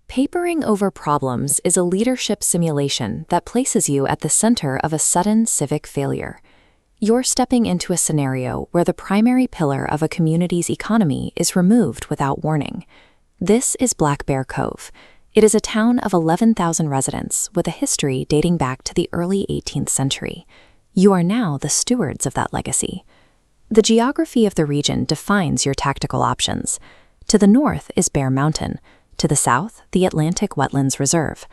Papering over problems is a leadership simulation that places you at the center of a sudden civic failure. You're stepping into a scenario where the primary pillar of a community's economy is removed without warning. This is Black Bear Cove. It is a town of 11,000 residents with a history dating back to the early 18th century. You are now the stewards of that legacy. The geography of the region defines your tactical options. To the north is Bear Mountain. To the south, the Atlantic Wetlands Reserve.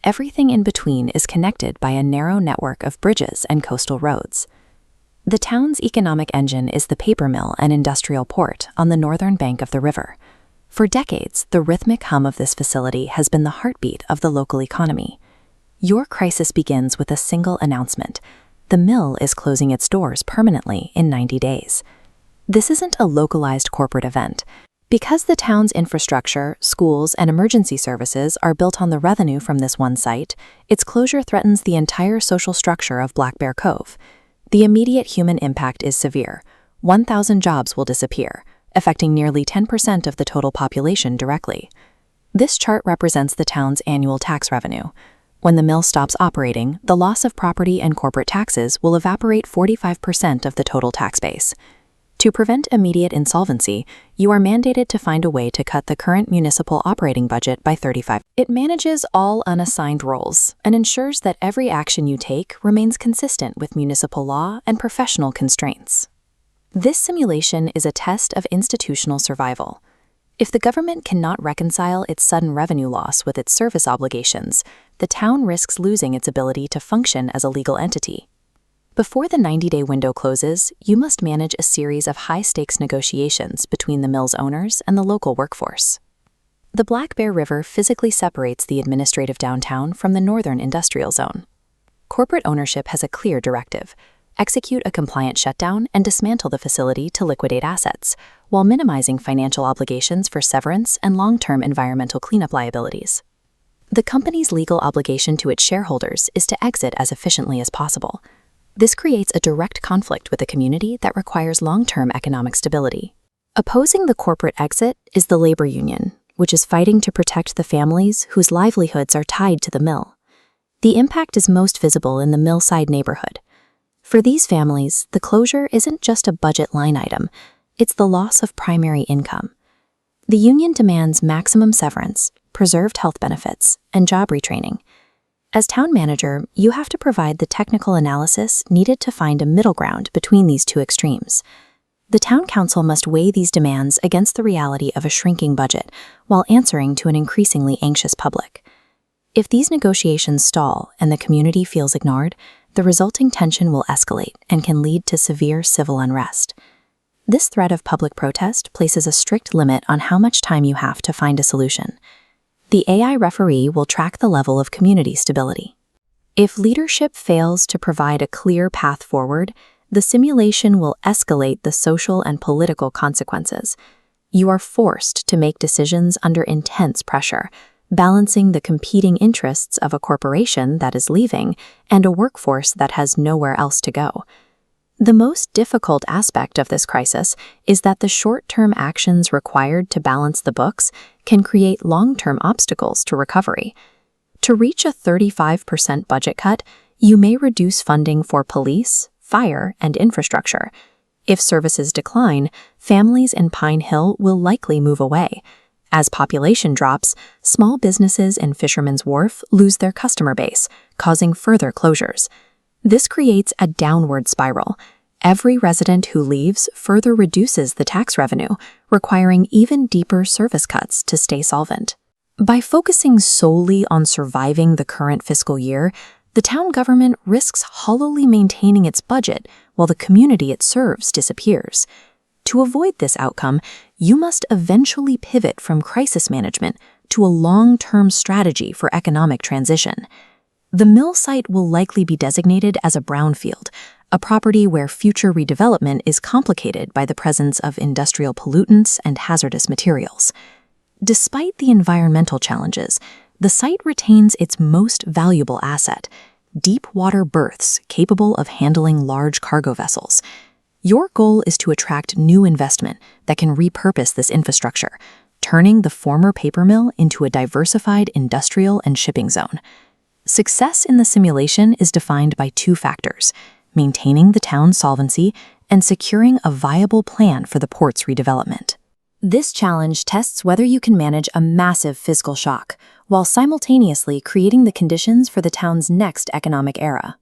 Everything in between is connected by a narrow network of bridges and coastal roads. The town's economic engine is the paper mill and industrial port on the northern bank of the river. For decades, the rhythmic hum of this facility has been the heartbeat of the local economy. Your crisis begins with a single announcement. The mill is closing its doors permanently in 90 days. This isn't a localized corporate event. Because the town's infrastructure, schools, and emergency services are built on the revenue from this one site, its closure threatens the entire social structure of Black Bear Cove. The immediate human impact is severe. 1,000 jobs will disappear, affecting nearly 10% of the total population directly. This chart represents the town's annual tax revenue. When the mill stops operating, the loss of property and corporate taxes will evaporate 45% of the total tax base. To prevent immediate insolvency, you are mandated to find a way to cut the current municipal operating budget by 35%. It manages all unassigned roles and ensures that every action you take remains consistent with municipal law and professional constraints. This simulation is a test of institutional survival. If the government cannot reconcile its sudden revenue loss with its service obligations, the town risks losing its ability to function as a legal entity. Before the 90-day window closes, you must manage a series of high-stakes negotiations between the mill's owners and the local workforce. The Black Bear River physically separates the administrative downtown from the northern industrial zone. Corporate ownership has a clear directive: execute a compliant shutdown and dismantle the facility to liquidate assets, while minimizing financial obligations for severance and long-term environmental cleanup liabilities. The company's legal obligation to its shareholders is to exit as efficiently as possible. This creates a direct conflict with a community that requires long-term economic stability. Opposing the corporate exit is the labor union, which is fighting to protect the families whose livelihoods are tied to the mill. The impact is most visible in the Millside neighborhood. For these families, the closure isn't just a budget line item, it's the loss of primary income. The union demands maximum severance, preserved health benefits, and job retraining. As town manager, you have to provide the technical analysis needed to find a middle ground between these two extremes. The town council must weigh these demands against the reality of a shrinking budget while answering to an increasingly anxious public. If these negotiations stall and the community feels ignored, the resulting tension will escalate and can lead to severe civil unrest. This threat of public protest places a strict limit on how much time you have to find a solution. The AI referee will track the level of community stability. If leadership fails to provide a clear path forward, the simulation will escalate the social and political consequences. You are forced to make decisions under intense pressure, balancing the competing interests of a corporation that is leaving and a workforce that has nowhere else to go. The most difficult aspect of this crisis is that the short-term actions required to balance the books can create long-term obstacles to recovery. To reach a 35% budget cut, you may reduce funding for police, fire, and infrastructure. If services decline, families in Pine Hill will likely move away. As population drops, small businesses in Fisherman's Wharf lose their customer base, causing further closures. This creates a downward spiral. Every resident who leaves further reduces the tax revenue, requiring even deeper service cuts to stay solvent. By focusing solely on surviving the current fiscal year, the town government risks hollowly maintaining its budget while the community it serves disappears. To avoid this outcome, you must eventually pivot from crisis management to a long-term strategy for economic transition. The mill site will likely be designated as a brownfield, a property where future redevelopment is complicated by the presence of industrial pollutants and hazardous materials. Despite the environmental challenges, the site retains its most valuable asset: deep water berths capable of handling large cargo vessels. Your goal is to attract new investment that can repurpose this infrastructure, turning the former paper mill into a diversified industrial and shipping zone. Success in the simulation is defined by two factors: maintaining the town's solvency and securing a viable plan for the port's redevelopment. This challenge tests whether you can manage a massive fiscal shock while simultaneously creating the conditions for the town's next economic era.